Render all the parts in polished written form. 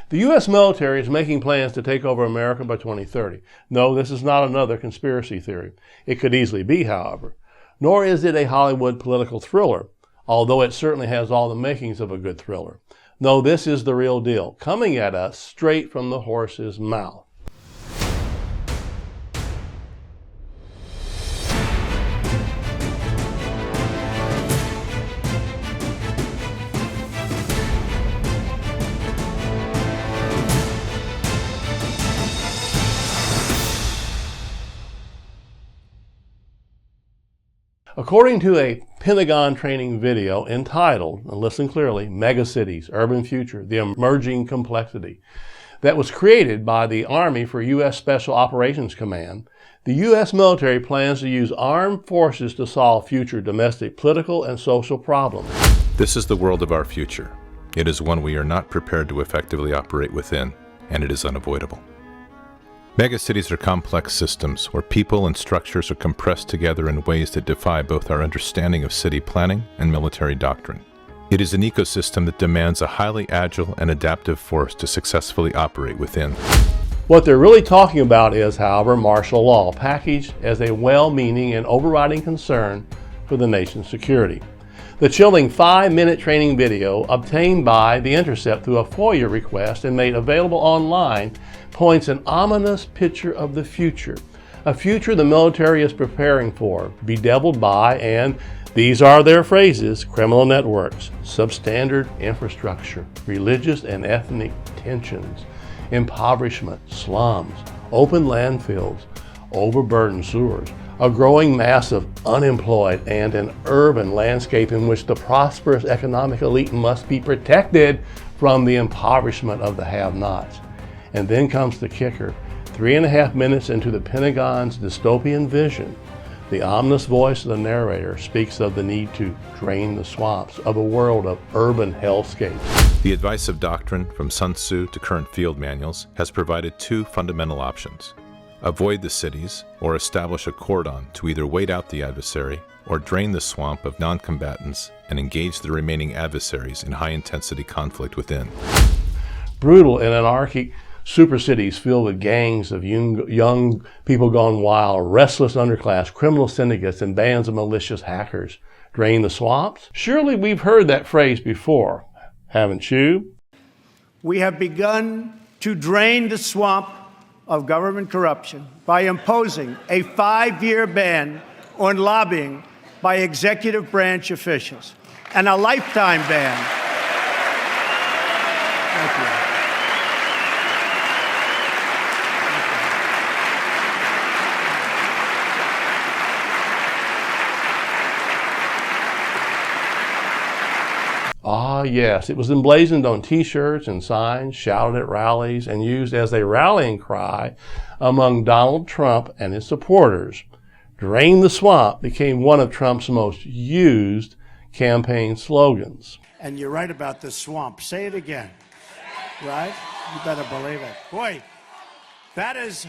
The U.S. military is making plans to take over America by 2030. No, this is not another conspiracy theory. It could easily be, however. Nor is it a Hollywood political thriller, although it certainly has all the makings of a good thriller. No, this is the real deal, coming at us straight from the horse's mouth. According to a Pentagon training video entitled, and listen clearly, Megacities, Urban Future, the Emerging Complexity, that was created by the Army for U.S. Special Operations Command, the U.S. military plans to use armed forces to solve future domestic, political, and social problems. This is the world of our future. It is one we are not prepared to effectively operate within, and it is unavoidable. Megacities are complex systems where people and structures are compressed together in ways that defy both our understanding of city planning and military doctrine. It is an ecosystem that demands a highly agile and adaptive force to successfully operate within. What they're really talking about is, however, martial law, packaged as a well-meaning and overriding concern for the nation's security. The chilling 5-minute training video obtained by The Intercept through a FOIA request and made available online points an ominous picture of the future, a future the military is preparing for, bedeviled by, and these are their phrases, criminal networks, substandard infrastructure, religious and ethnic tensions, impoverishment, slums, open landfills, overburdened sewers, a growing mass of unemployed, and an urban landscape in which the prosperous economic elite must be protected from the impoverishment of the have-nots. And then comes the kicker. 3.5 minutes into the Pentagon's dystopian vision, the ominous voice of the narrator speaks of the need to drain the swamps of a world of urban hellscapes. The advice of doctrine, from Sun Tzu to current field manuals, has provided two fundamental options. Avoid the cities, or establish a cordon to either wait out the adversary or drain the swamp of non-combatants and engage the remaining adversaries in high-intensity conflict within. Brutal and anarchic super cities filled with gangs of young people gone wild, restless underclass, criminal syndicates, and bands of malicious hackers. Drain the swamps? Surely we've heard that phrase before, haven't you? We have begun to drain the swamp of government corruption by imposing a 5-year ban on lobbying by executive branch officials and a lifetime ban. Thank you. Ah, yes, it was emblazoned on t-shirts and signs, shouted at rallies, and used as a rallying cry among Donald Trump and his supporters. Drain the swamp became one of Trump's most used campaign slogans. And you're right about the swamp. Say it again. Right? You better believe it. Boy, that is...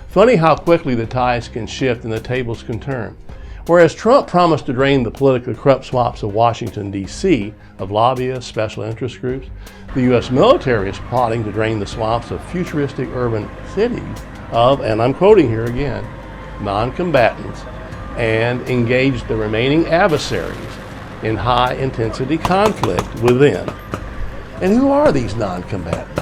Funny how quickly the tides can shift and the tables can turn. Whereas Trump promised to drain the politically corrupt swamps of Washington, D.C., of lobbyists, special interest groups, the U.S. military is plotting to drain the swamps of futuristic urban cities of, and I'm quoting here again, non-combatants, and engage the remaining adversaries in high-intensity conflict within. And who are these non-combatants?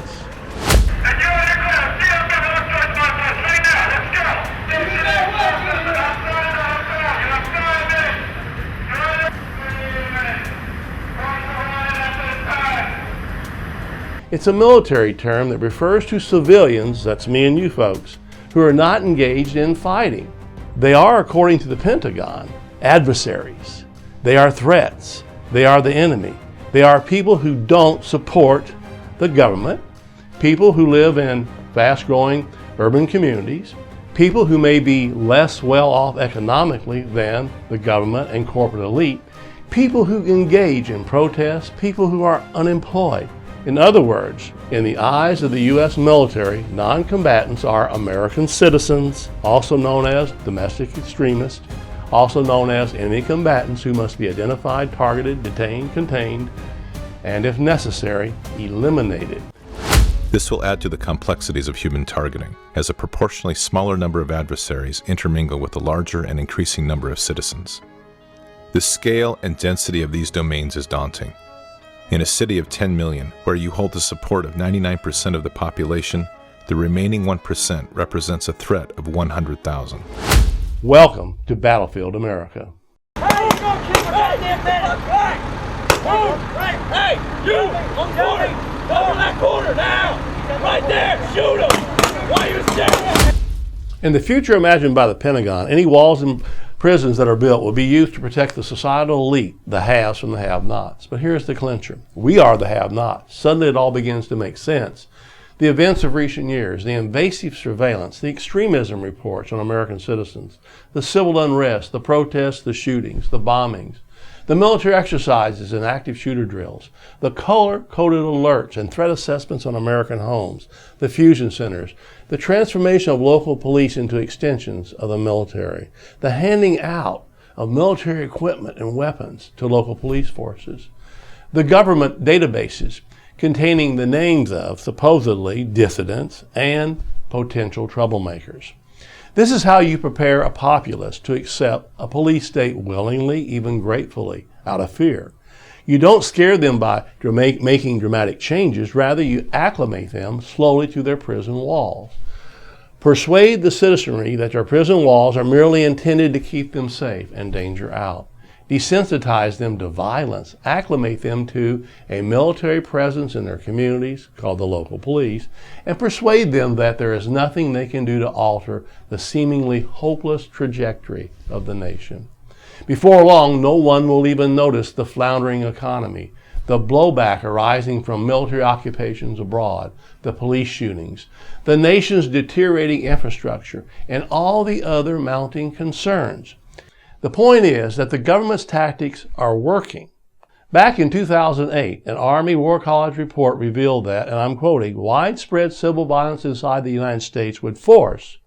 It's a military term that refers to civilians, that's me and you folks, who are not engaged in fighting. They are, according to the Pentagon, adversaries. They are threats. They are the enemy. They are people who don't support the government, people who live in fast-growing urban communities, people who may be less well-off economically than the government and corporate elite, people who engage in protests, people who are unemployed. In other words, in the eyes of the U.S. military, non-combatants are American citizens, also known as domestic extremists, also known as enemy combatants, who must be identified, targeted, detained, contained, and if necessary, eliminated. This will add to the complexities of human targeting, as a proportionally smaller number of adversaries intermingle with a larger and increasing number of citizens. The scale and density of these domains is daunting. In a city of 10 million, where you hold the support of 99% of the population, the remaining 1% represents a threat of 100,000. Welcome to Battlefield America. Hey, you! On the corner! Over that corner now! Right there! Shoot him! Why are you standing? In the future imagined by the Pentagon, any walls and prisons that are built will be used to protect the societal elite, the haves from the have-nots. But here's the clincher. We are the have-nots. Suddenly it all begins to make sense. The events of recent years, the invasive surveillance, the extremism reports on American citizens, the civil unrest, the protests, the shootings, the bombings, the military exercises and active shooter drills, the color-coded alerts and threat assessments on American homes, the fusion centers, the transformation of local police into extensions of the military, the handing out of military equipment and weapons to local police forces, the government databases containing the names of supposedly dissidents and potential troublemakers. This is how you prepare a populace to accept a police state willingly, even gratefully, out of fear. You don't scare them by making dramatic changes. Rather, you acclimate them slowly to their prison walls. Persuade the citizenry that their prison walls are merely intended to keep them safe and danger out. Desensitize them to violence, acclimate them to a military presence in their communities, called the local police, and persuade them that there is nothing they can do to alter the seemingly hopeless trajectory of the nation. Before long, no one will even notice the floundering economy, the blowback arising from military occupations abroad, the police shootings, the nation's deteriorating infrastructure, and all the other mounting concerns. The point is that the government's tactics are working. Back in 2008, an Army War College report revealed that, and I'm quoting, widespread civil violence inside the United States would force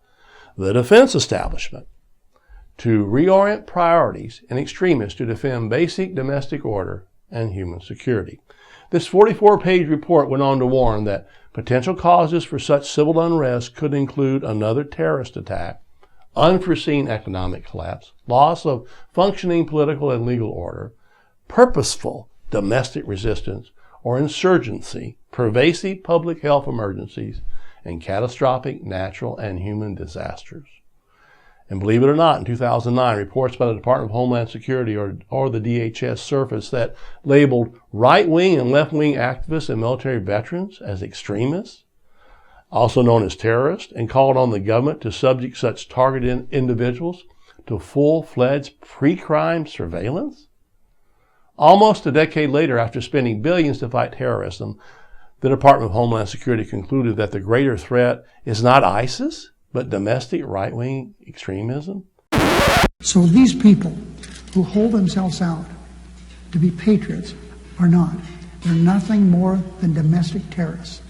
the defense establishment to reorient priorities and extremists to defend basic domestic order and human security. This 44-page report went on to warn that potential causes for such civil unrest could include another terrorist attack, unforeseen economic collapse, loss of functioning political and legal order, purposeful domestic resistance or insurgency, pervasive public health emergencies, and catastrophic natural and human disasters. And believe it or not, in 2009, reports by the Department of Homeland Security or the DHS surfaced that labeled right-wing and left-wing activists and military veterans as extremists, also known as terrorists, and called on the government to subject such targeted individuals to full-fledged pre-crime surveillance? Almost a decade later, after spending billions to fight terrorism, the Department of Homeland Security concluded that the greater threat is not ISIS, but domestic right-wing extremism. So these people who hold themselves out to be patriots are not. They're nothing more than domestic terrorists.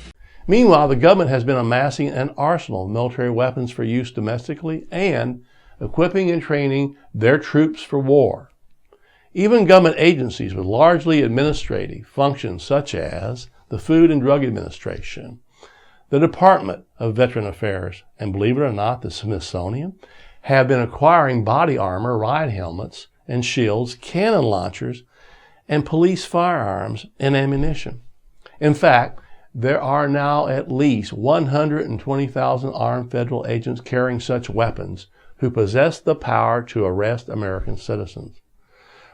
Meanwhile, the government has been amassing an arsenal of military weapons for use domestically and equipping and training their troops for war. Even government agencies with largely administrative functions such as the Food and Drug Administration, the Department of Veteran Affairs, and believe it or not, the Smithsonian, have been acquiring body armor, ride helmets and shields, cannon launchers, and police firearms and ammunition. In fact, there are now at least 120,000 armed federal agents carrying such weapons who possess the power to arrest American citizens.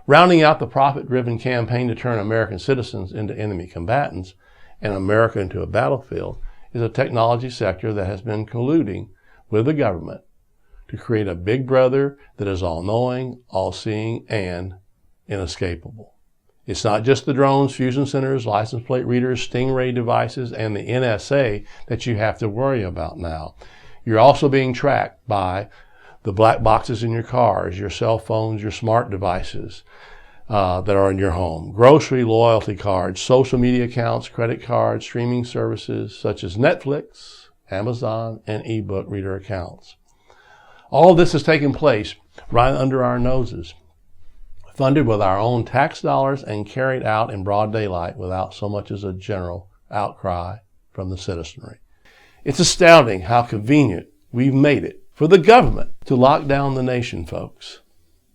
Rounding out the profit-driven campaign to turn American citizens into enemy combatants and America into a battlefield is a technology sector that has been colluding with the government to create a big brother that is all-knowing, all-seeing, and inescapable. It's not just the drones, fusion centers, license plate readers, stingray devices, and the NSA that you have to worry about now. You're also being tracked by the black boxes in your cars, your cell phones, your smart devices that are in your home, grocery loyalty cards, social media accounts, credit cards, streaming services such as Netflix, Amazon, and ebook reader accounts. All of this is taking place right under our noses, funded with our own tax dollars and carried out in broad daylight without so much as a general outcry from the citizenry. It's astounding how convenient we've made it for the government to lock down the nation, folks.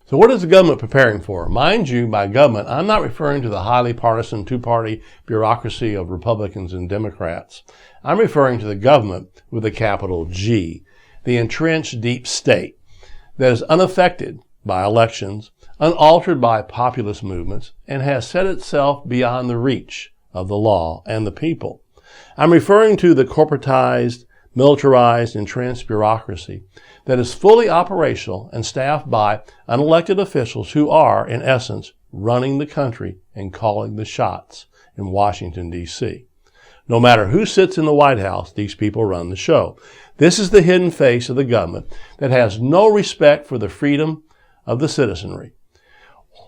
So what is the government preparing for? Mind you, by government, I'm not referring to the highly partisan two-party bureaucracy of Republicans and Democrats. I'm referring to the government with a capital G, the entrenched deep state that is unaffected by elections, unaltered by populist movements, and has set itself beyond the reach of the law and the people. I'm referring to the corporatized, militarized, entrenched bureaucracy that is fully operational and staffed by unelected officials who are, in essence, running the country and calling the shots in Washington, D.C. No matter who sits in the White House, these people run the show. This is the hidden face of the government that has no respect for the freedom of the citizenry.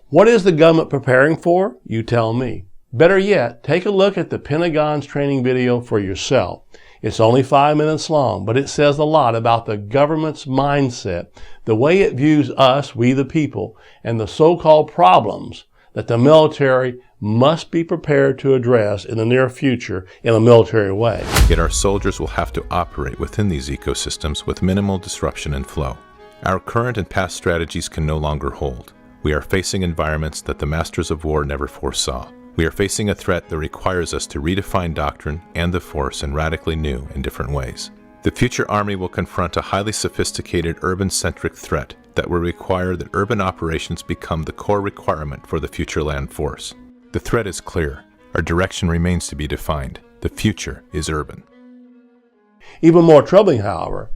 What is the government preparing for? You tell me. Better yet, take a look at the Pentagon's training video for yourself. It's only 5 minutes long, but it says a lot about the government's mindset, the way it views us, we the people, and the so-called problems that the military must be prepared to address in the near future in a military way. Yet our soldiers will have to operate within these ecosystems with minimal disruption and flow. Our current and past strategies can no longer hold. We are facing environments that the masters of war never foresaw. We are facing a threat that requires us to redefine doctrine and the force in radically new and different ways. The future Army will confront a highly sophisticated urban-centric threat that will require that urban operations become the core requirement for the future land force. The threat is clear. Our direction remains to be defined. The future is urban. Even more troubling, however,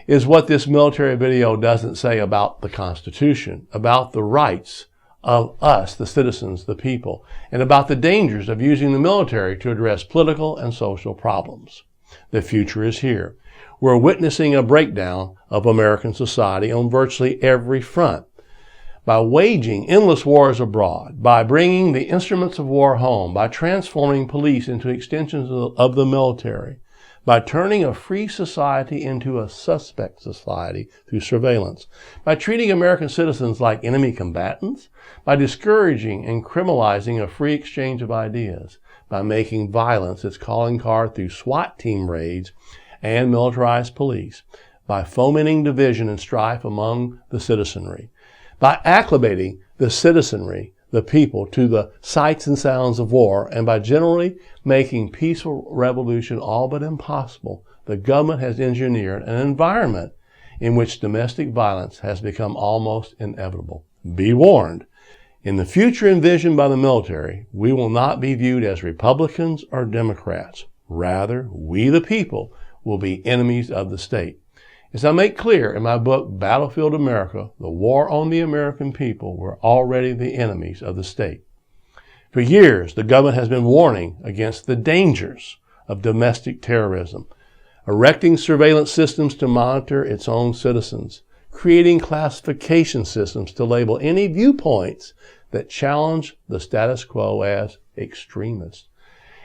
is what this military video doesn't say about the Constitution, about the rights of us, the citizens, the people, and about the dangers of using the military to address political and social problems. The future is here. We're witnessing a breakdown of American society on virtually every front. By waging endless wars abroad, by bringing the instruments of war home, by transforming police into extensions of the military, by turning a free society into a suspect society through surveillance, by treating American citizens like enemy combatants, by discouraging and criminalizing a free exchange of ideas, by making violence its calling card through SWAT team raids and militarized police, by fomenting division and strife among the citizenry, by acclimating the citizenry, the people, to the sights and sounds of war, and by generally making peaceful revolution all but impossible, the government has engineered an environment in which domestic violence has become almost inevitable. Be warned. In the future envisioned by the military, we will not be viewed as Republicans or Democrats. Rather, we the people will be enemies of the state. As I make clear in my book, Battlefield America, the war on the American people were already the enemies of the state. For years, the government has been warning against the dangers of domestic terrorism, erecting surveillance systems to monitor its own citizens, creating classification systems to label any viewpoints that challenge the status quo as extremist,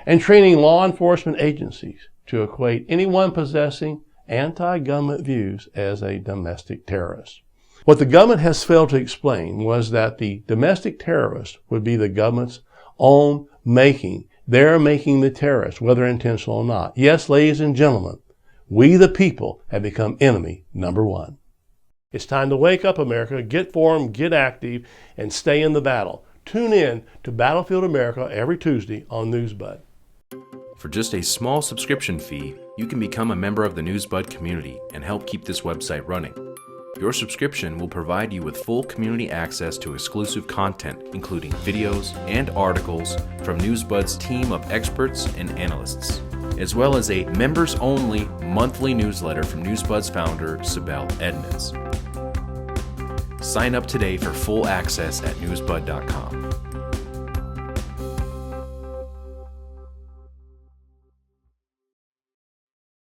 and training law enforcement agencies to equate anyone possessing anti-government views as a domestic terrorist. What the government has failed to explain was that the domestic terrorist would be the government's own making. They're making the terrorists, whether intentional or not. Yes, ladies and gentlemen, we the people have become enemy number one. It's time to wake up, America, get formed, get active, and stay in the battle. Tune in to Battlefield America every Tuesday on Newsbud. For just a small subscription fee, you can become a member of the Newsbud community and help keep this website running. Your subscription will provide you with full community access to exclusive content, including videos and articles from Newsbud's team of experts and analysts, as well as a members-only monthly newsletter from Newsbud's founder, Sibel Edmonds. Sign up today for full access at newsbud.com.